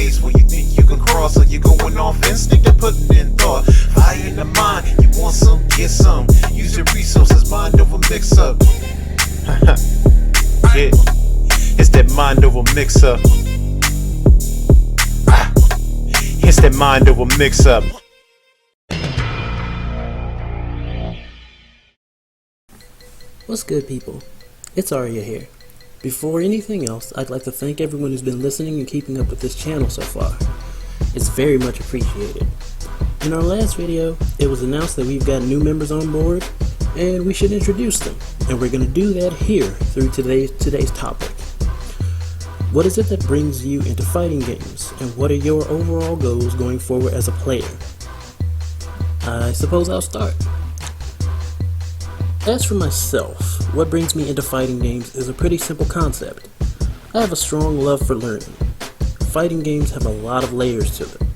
ways when you think you can cross, or you're going off instinct and putting in thought. Fire in the mind, you want some, get some. Use your resources, mind over mix up. Yeah, it's that mind over mix up. It's that mind over mix up. What's good, people? It's Arya here. Before anything else, I'd like to thank everyone who's been listening and keeping up with this channel so far. It's very much appreciated. In our last video, it was announced that we've got new members on board, and we should introduce them. And we're going to do that here through today's topic. What is it that brings you into fighting games, and what are your overall goals going forward as a player? I suppose I'll start. As for myself, what brings me into fighting games is a pretty simple concept. I have a strong love for learning. Fighting games have a lot of layers to them.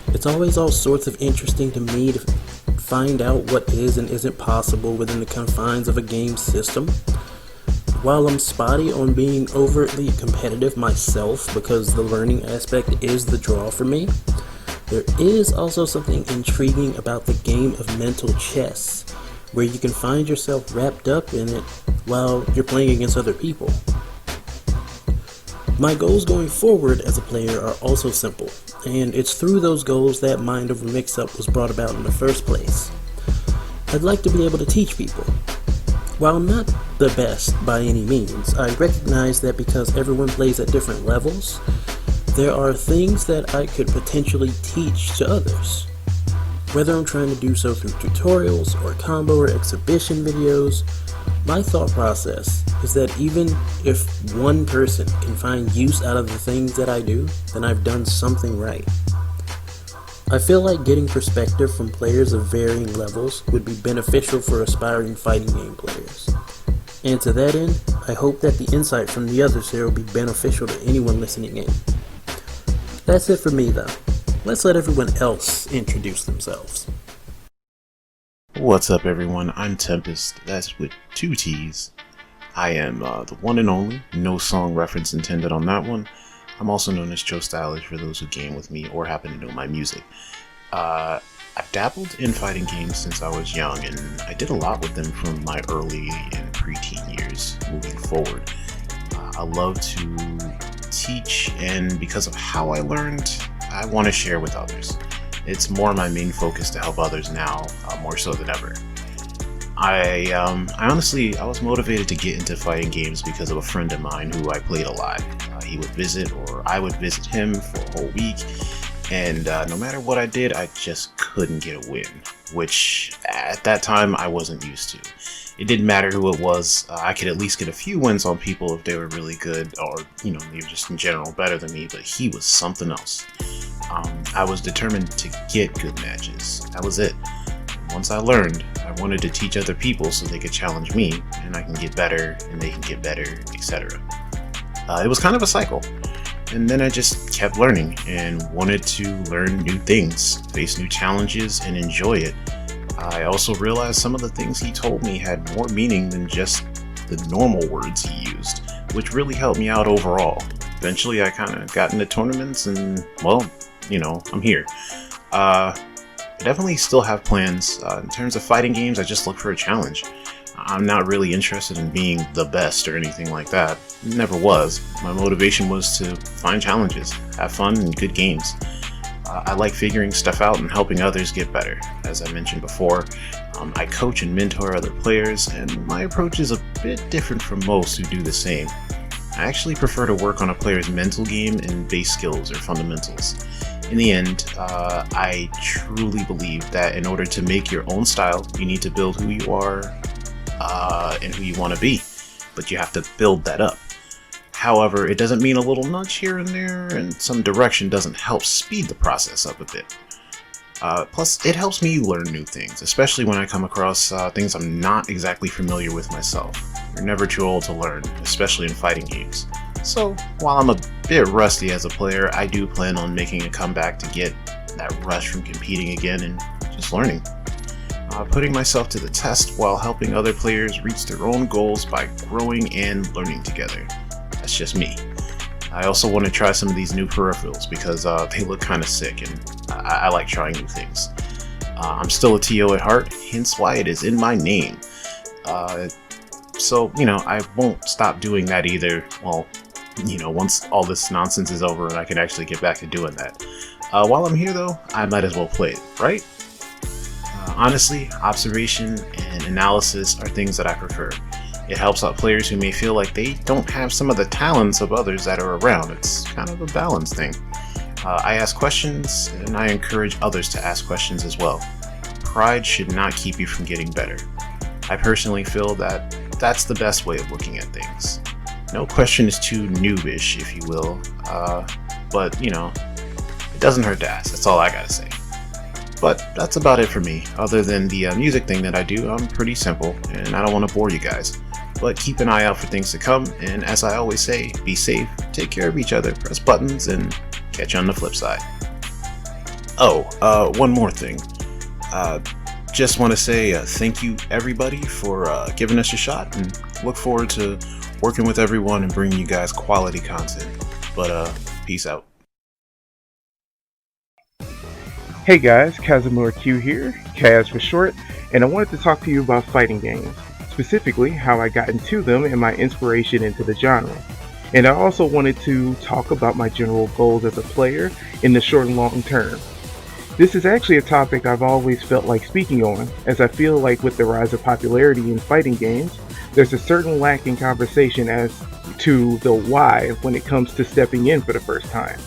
It's always all sorts of interesting to me to find out what is and isn't possible within the confines of a game system. While I'm spotty on being overtly competitive myself because the learning aspect is the draw for me, there is also something intriguing about the game of mental chess, where you can find yourself wrapped up in it while you're playing against other people. My goals going forward as a player are also simple, and it's through those goals that Mind Over Mix-Up was brought about in the first place. I'd like to be able to teach people. While not the best by any means, I recognize that because everyone plays at different levels, there are things that I could potentially teach to others. Whether I'm trying to do so through tutorials or combo or exhibition videos, my thought process is that even if one person can find use out of the things that I do, then I've done something right. I feel like getting perspective from players of varying levels would be beneficial for aspiring fighting game players. And to that end, I hope that the insight from the others here will be beneficial to anyone listening in. That's it for me though. Let's let everyone else introduce themselves. What's up everyone, I'm Tempest, that's with 2 T's. I am the one and only, no song reference intended on that one. I'm also known as Joe Stylish for those who game with me or happen to know my music. I've dabbled in fighting games since I was young, and I did a lot with them from my early and preteen years moving forward. I love to teach, and because of how I learned, I want to share with others. It's more my main focus to help others now, more so than ever. I honestly was motivated to get into fighting games because of a friend of mine who I played a lot. He would visit, or I would visit him for a whole week, and no matter what I did, I just couldn't get a win, which at that time I wasn't used to. It didn't matter who it was, I could at least get a few wins on people if they were really good, or they were just in general better than me, but he was something else. I was determined to get good matches. That was it. Once I learned, I wanted to teach other people so they could challenge me, and I can get better, and they can get better, etc. It was kind of a cycle, and then I just kept learning and wanted to learn new things, face new challenges, and enjoy it. I also realized some of the things he told me had more meaning than just the normal words he used, which really helped me out overall. Eventually I kind of got into tournaments and, well, I'm here. I definitely still have plans. In terms of fighting games, I just look for a challenge. I'm not really interested in being the best or anything like that. Never was. My motivation was to find challenges, have fun, and good games. I like figuring stuff out and helping others get better. As I mentioned before, I coach and mentor other players, and my approach is a bit different from most who do the same. I actually prefer to work on a player's mental game and base skills or fundamentals. In the end, I truly believe that in order to make your own style, you need to build who you are and who you want to be, but you have to build that up. However, it doesn't mean a little nudge here and there and some direction doesn't help speed the process up a bit. Plus, it helps me learn new things, especially when I come across things I'm not exactly familiar with myself. You're never too old to learn, especially in fighting games. So, while I'm a bit rusty as a player, I do plan on making a comeback to get that rush from competing again and just learning. Putting myself to the test while helping other players reach their own goals by growing and learning together. That's just me. I also want to try some of these new peripherals because they look kind of sick, and I like trying new things. I'm still a TO at heart, hence why it is in my name. So, I won't stop doing that either. Well, once all this nonsense is over and I can actually get back to doing that. While I'm here though, I might as well play it, right? Honestly, observation and analysis are things that I prefer. It helps out players who may feel like they don't have some of the talents of others that are around. It's kind of a balance thing. I ask questions, and I encourage others to ask questions as well. Pride should not keep you from getting better. I personally feel that that's the best way of looking at things. No question is too noobish, if you will, but it doesn't hurt to ask. That's all I gotta say. But that's about it for me. Other than the music thing that I do, I'm pretty simple, and I don't want to bore you guys. But keep an eye out for things to come, and as I always say, be safe, take care of each other, press buttons, and catch you on the flip side. Oh, one more thing. Just want to say thank you everybody for giving us a shot, and look forward to working with everyone and bringing you guys quality content. But peace out. Hey guys, Kazimura Q here, Kaz for short, and I wanted to talk to you about fighting games, specifically how I got into them and my inspiration into the genre. And I also wanted to talk about my general goals as a player in the short and long term. This is actually a topic I've always felt like speaking on, as I feel like with the rise of popularity in fighting games, there's a certain lack in conversation as to the why when it comes to stepping in for the first time.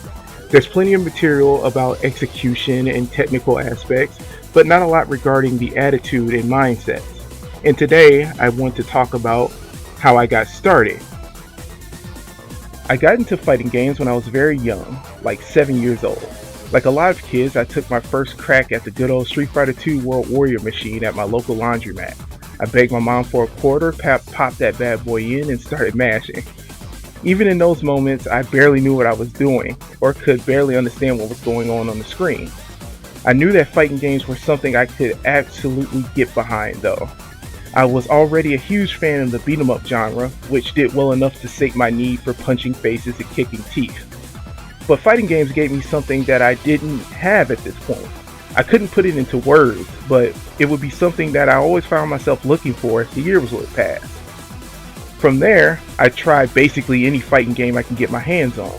There's plenty of material about execution and technical aspects, but not a lot regarding the attitude and mindsets. And today, I want to talk about how I got started. I got into fighting games when I was very young, like 7 years old. Like a lot of kids, I took my first crack at the good old Street Fighter II World Warrior machine at my local laundromat. I begged my mom for a quarter, popped that bad boy in, and started mashing. Even in those moments, I barely knew what I was doing, or could barely understand what was going on the screen. I knew that fighting games were something I could absolutely get behind though. I was already a huge fan of the beat 'em up genre, which did well enough to sate my need for punching faces and kicking teeth. But fighting games gave me something that I didn't have at this point. I couldn't put it into words, but it would be something that I always found myself looking for as the years would pass. From there, I tried basically any fighting game I can get my hands on.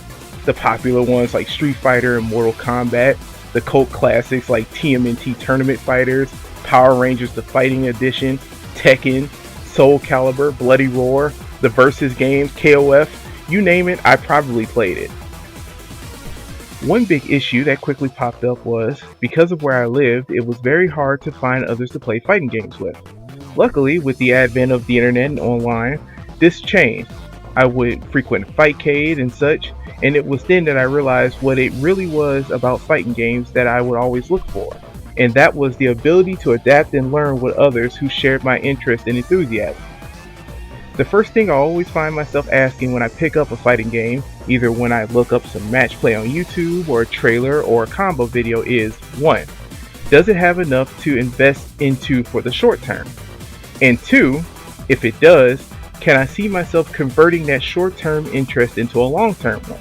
The popular ones like Street Fighter and Mortal Kombat, the cult classics like TMNT Tournament Fighters, Power Rangers The Fighting Edition, Tekken, Soul Calibur, Bloody Roar, the Versus games, KOF, you name it, I probably played it. One big issue that quickly popped up was, because of where I lived, it was very hard to find others to play fighting games with. Luckily, with the advent of the internet and online, this changed. I would frequent Fightcade and such, and it was then that I realized what it really was about fighting games that I would always look for, and that was the ability to adapt and learn with others who shared my interest and enthusiasm. The first thing I always find myself asking when I pick up a fighting game, either when I look up some match play on YouTube or a trailer or a combo video is, 1. Does it have enough to invest into for the short term? And 2, if it does, can I see myself converting that short-term interest into a long-term one?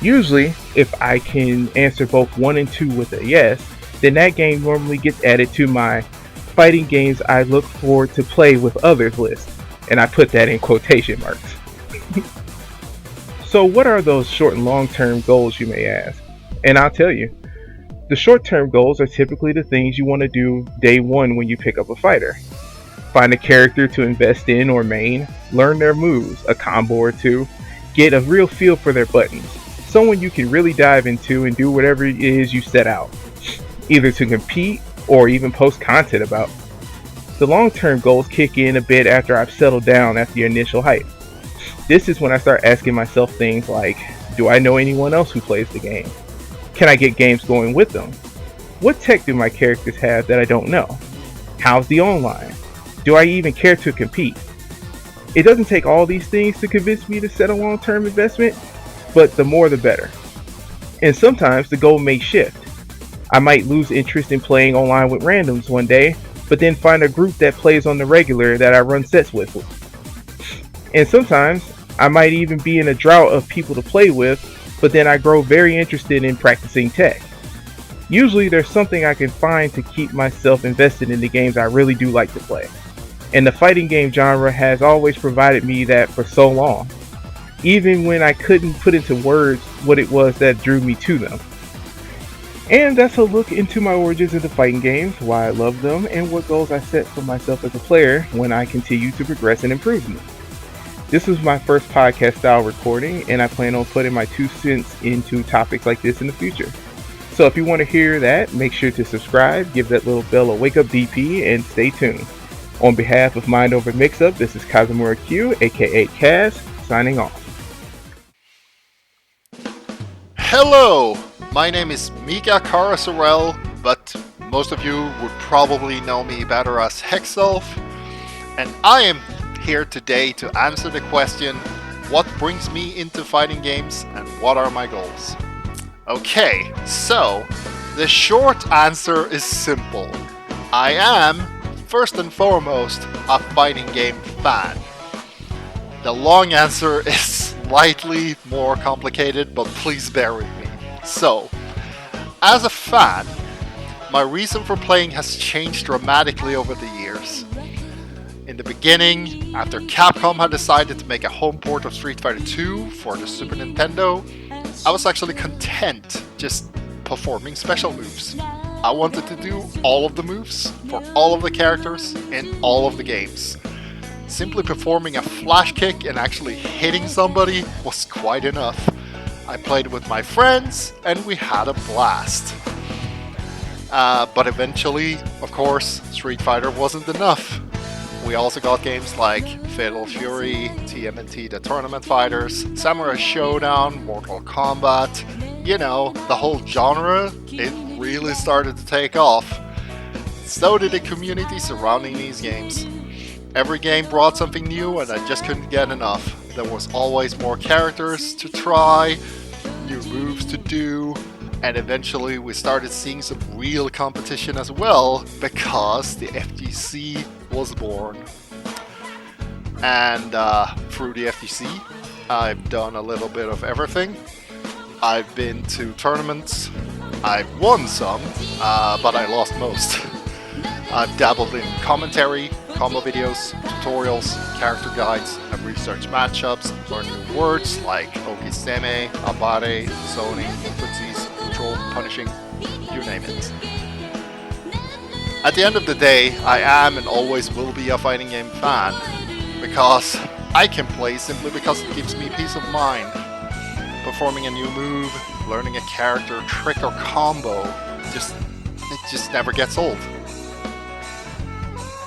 Usually, if I can answer both 1 and 2 with a yes, then that game normally gets added to my fighting games I look forward to play with others list. And I put that in quotation marks. So what are those short and long-term goals, you may ask? And I'll tell you. The short-term goals are typically the things you want to do day one when you pick up a fighter. Find a character to invest in or main, learn their moves, a combo or two, get a real feel for their buttons, someone you can really dive into and do whatever it is you set out, either to compete or even post content about. The long-term goals kick in a bit after I've settled down after the initial hype. This is when I start asking myself things like, do I know anyone else who plays the game? Can I get games going with them? What tech do my characters have that I don't know? How's the online? Do I even care to compete? It doesn't take all these things to convince me to set a long-term investment, but the more the better. And sometimes the goal may shift. I might lose interest in playing online with randoms one day, but then find a group that plays on the regular that I run sets with. And sometimes I might even be in a drought of people to play with, but then I grow very interested in practicing tech. Usually there's something I can find to keep myself invested in the games I really do like to play. And the fighting game genre has always provided me that for so long, even when I couldn't put into words what it was that drew me to them. And that's a look into my origins into fighting games, why I love them, and what goals I set for myself as a player when I continue to progress and improve them. This was my first podcast style recording, and I plan on putting my 2 cents into topics like this in the future. So if you want to hear that, make sure to subscribe, give that little bell a wake up DP, and stay tuned. On behalf of Mind Over Mix-Up, this is Kazumura Q, aka Kaz, signing off. Hello, my name is Mika Karasorel, but most of you would probably know me better as Hexolf, and I am here today to answer the question, what brings me into fighting games and what are my goals? Okay, so the short answer is simple. I am, first and foremost, a fighting game fan. The long answer is slightly more complicated, but please bear with me. So, as a fan, my reason for playing has changed dramatically over the years. In the beginning, after Capcom had decided to make a home port of Street Fighter 2 for the Super Nintendo, I was actually content just performing special moves. I wanted to do all of the moves for all of the characters in all of the games. Simply performing a flash kick and actually hitting somebody was quite enough. I played with my friends and we had a blast. But eventually, of course, Street Fighter wasn't enough. We also got games like Fatal Fury, TMNT The Tournament Fighters, Samurai Showdown, Mortal Kombat. You know, the whole genre, it really started to take off. So did the community surrounding these games. Every game brought something new and I just couldn't get enough. There was always more characters to try, new moves to do, and eventually we started seeing some real competition as well because the FGC was born. And through the FGC, I've done a little bit of everything. I've been to tournaments, I've won some, but I lost most. I've dabbled in commentary, combo videos, tutorials, character guides, I've researched matchups, learned new words like Okiseme, Abare, zoning, footsies, control, punishing, you name it. At the end of the day, I am and always will be a fighting game fan because I can play simply because it gives me peace of mind. Performing a new move, learning a character, trick or combo, it just never gets old.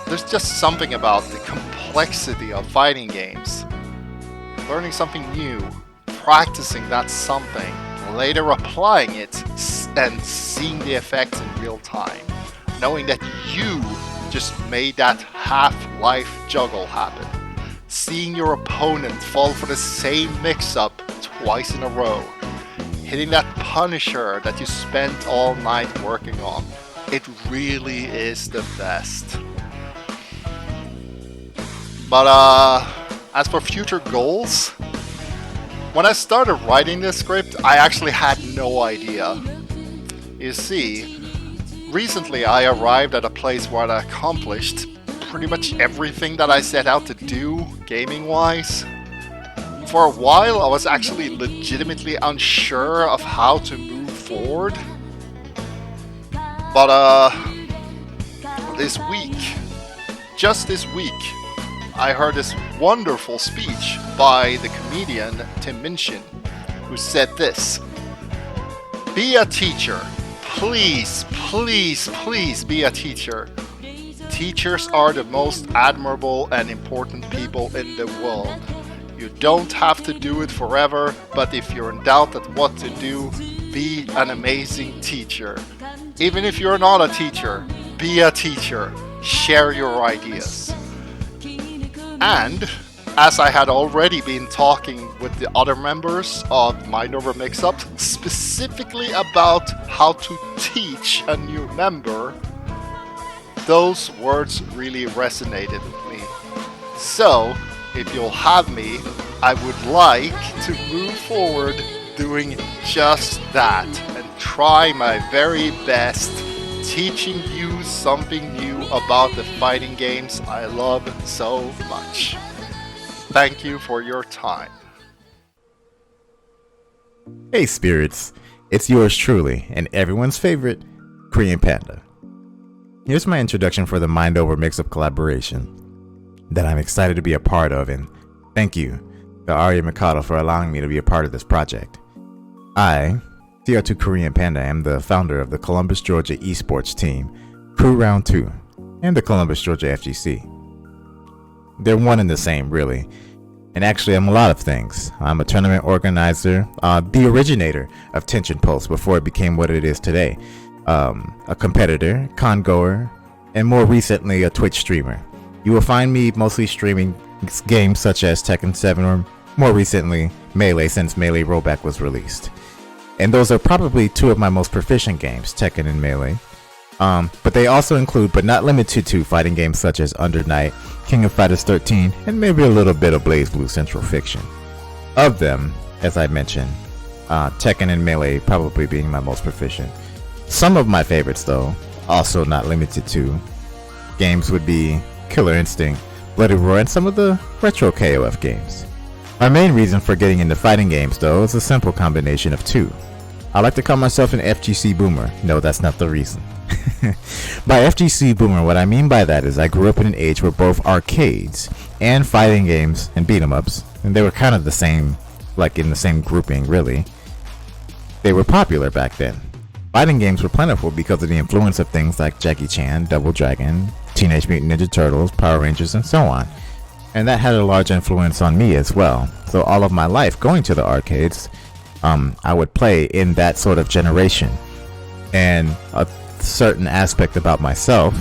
There's just something about the complexity of fighting games. Learning something new, practicing that something, later applying it, and seeing the effects in real time. Knowing that you just made that half-life juggle happen. Seeing your opponent fall for the same mix-up twice in a row. Hitting that Punisher that you spent all night working on. It really is the best. But as for future goals, when I started writing this script, I actually had no idea. You see, recently I arrived at a place where I accomplished pretty much everything that I set out to do, gaming-wise. For a while, I was actually legitimately unsure of how to move forward. But this week, just this week, I heard this wonderful speech by the comedian Tim Minchin, who said this: "Be a teacher. Please, please, please be a teacher. Teachers are the most admirable and important people in the world. You don't have to do it forever, but if you're in doubt at what to do, be an amazing teacher. Even if you're not a teacher, be a teacher. Share your ideas." And as I had already been talking with the other members of Mind Over Mix-Up specifically about how to teach a new member, those words really resonated with me. So, if you'll have me, I would like to move forward doing just that and try my very best teaching you something new about the fighting games I love so much. Thank you for your time. Hey spirits, it's yours truly, and everyone's favorite, Korean Panda. Here's my introduction for the Mind Over Mix-Up collaboration that I'm excited to be a part of, and thank you to Arya Mikado for allowing me to be a part of this project. I, CR2 Korean Panda, am the founder of the Columbus, Georgia esports team, Crew Round 2, and the Columbus, Georgia FGC. They're one and the same, really. And actually, I'm a lot of things. I'm a tournament organizer, the originator of Tension Pulse before it became what it is today, a competitor, con goer, and more recently, a Twitch streamer. You will find me mostly streaming games such as Tekken 7 or more recently, Melee, since Melee Rollback was released. And those are probably two of my most proficient games, Tekken and Melee. But they also include, but not limited to, fighting games such as Under Night, King of Fighters 13, and maybe a little bit of BlazBlue Central Fiction. Of them, as I mentioned, Tekken and Melee probably being my most proficient. Some of my favorites, though, also not limited to, games would be Killer Instinct, Bloody Roar, and some of the retro KOF games. My main reason for getting into fighting games, though, is a simple combination of two. I like to call myself an FGC boomer. No, that's not the reason. By FGC boomer, what I mean by that is I grew up in an age where both arcades and fighting games and beat 'em ups, and they were kind of the same, like in the same grouping really, they were popular back then. Fighting games were plentiful because of the influence of things like Jackie Chan, Double Dragon, Teenage Mutant Ninja Turtles, Power Rangers, and so on. And that had a large influence on me as well. So all of my life going to the arcades, I would play in that sort of generation. And a certain aspect about myself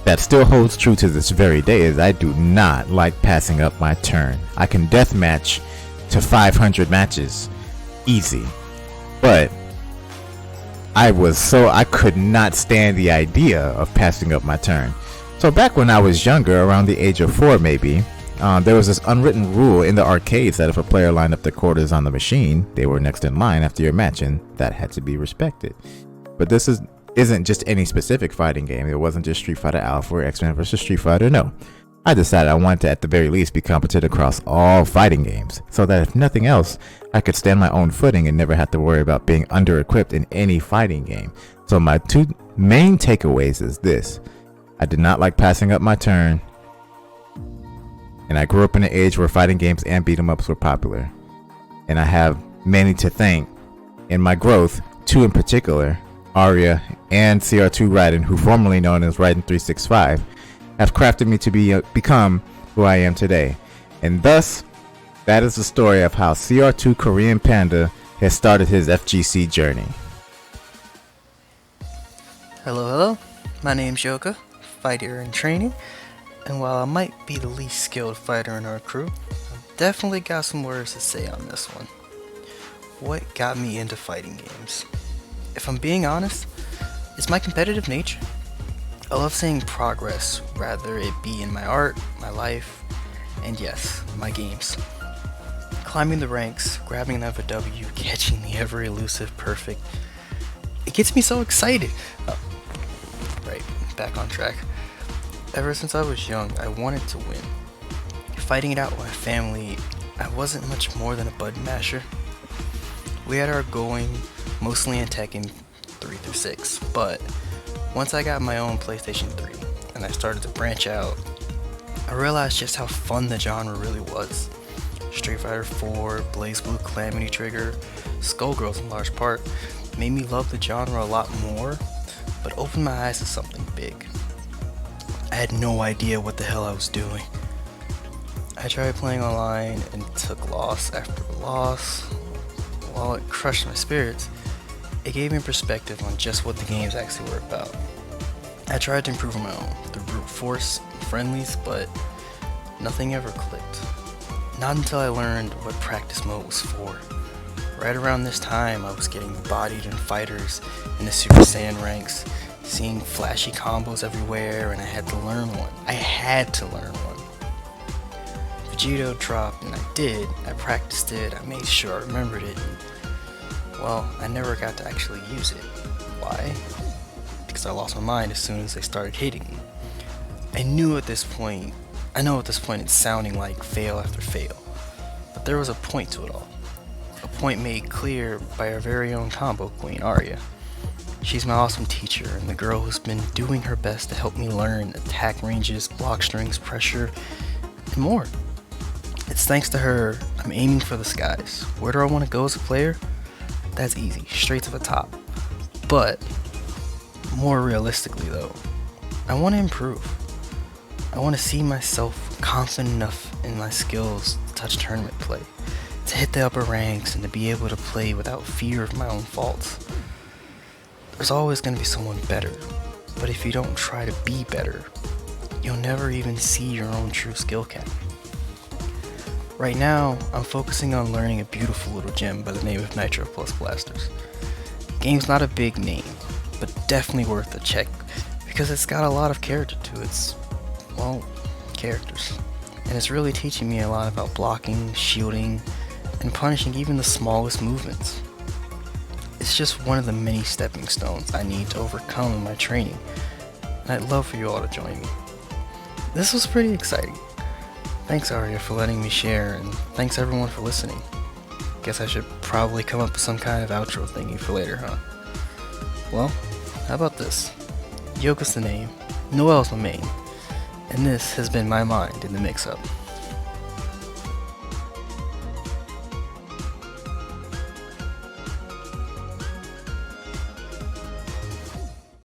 that still holds true to this very day is I do not like passing up my turn. I can deathmatch to 500 matches easy, but I could not stand the idea of passing up my turn. So back when I was younger, around the age of 4 maybe, there was this unwritten rule in the arcades that if a player lined up their quarters on the machine, they were next in line after your match, and that had to be respected. But this isn't just any specific fighting game. It wasn't just Street Fighter Alpha or X-Men vs. Street Fighter, no. I decided I wanted to at the very least be competent across all fighting games, so that if nothing else, I could stand my own footing and never have to worry about being under-equipped in any fighting game. So my two main takeaways is this. I did not like passing up my turn, and I grew up in an age where fighting games and beat 'em ups were popular. And I have many to thank in my growth, two in particular, Arya and CR2 Raiden, who formerly known as Raiden365, have crafted me to become who I am today. And thus, that is the story of how CR2 Korean Panda has started his FGC journey. Hello, my name's Yoka, fighter in training, and while I might be the least skilled fighter in our crew, I've definitely got some words to say on this one. What got me into fighting games? If I'm being honest, it's my competitive nature. I love seeing progress, rather it be in my art, my life, and yes, my games. Climbing the ranks, grabbing another W, catching the ever elusive perfect. It gets me so excited. Right, back on track. Ever since I was young, I wanted to win. Fighting it out with my family, I wasn't much more than a button masher. We had our going mostly in Tekken 3 through 6, but once I got my own PlayStation 3 and I started to branch out, I realized just how fun the genre really was. Street Fighter 4, BlazBlue, Calamity Trigger, Skullgirls in large part, made me love the genre a lot more, but opened my eyes to something big. I had no idea what the hell I was doing. I tried playing online and took loss after loss. While it crushed my spirits, it gave me perspective on just what the games actually were about. I tried to improve on my own through brute force and friendlies, but nothing ever clicked. Not until I learned what practice mode was for. Right around this time, I was getting bodied in fighters in the Super Saiyan ranks, seeing flashy combos everywhere, and I had to learn one. Vegito dropped, and I practiced it, I made sure I remembered it, and, well, I never got to actually use it. Why? Because I lost my mind as soon as they started hitting me. I know at this point it's sounding like fail after fail, but there was a point to it all. A point made clear by our very own combo queen, Arya. She's my awesome teacher and the girl who's been doing her best to help me learn attack ranges, block strings, pressure, and more. It's thanks to her I'm aiming for the skies. Where do I want to go as a player? That's easy, straight to the top. But, more realistically though, I want to improve. I want to see myself confident enough in my skills to touch tournament play, to hit the upper ranks and to be able to play without fear of my own faults. There's always going to be someone better, but if you don't try to be better, you'll never even see your own true skill cap. Right now, I'm focusing on learning a beautiful little gem by the name of Nitro Plus Blasters. The game's not a big name, but definitely worth a check because it's got a lot of character to its, well, characters. And it's really teaching me a lot about blocking, shielding, and punishing even the smallest movements. It's just one of the many stepping stones I need to overcome in my training, and I'd love for you all to join me. This was pretty exciting. Thanks Arya for letting me share, and thanks everyone for listening. Guess I should probably come up with some kind of outro thingy for later, huh? Well, how about this? Yoka's the name, Noel's my main, and this has been my mind in the mix-up.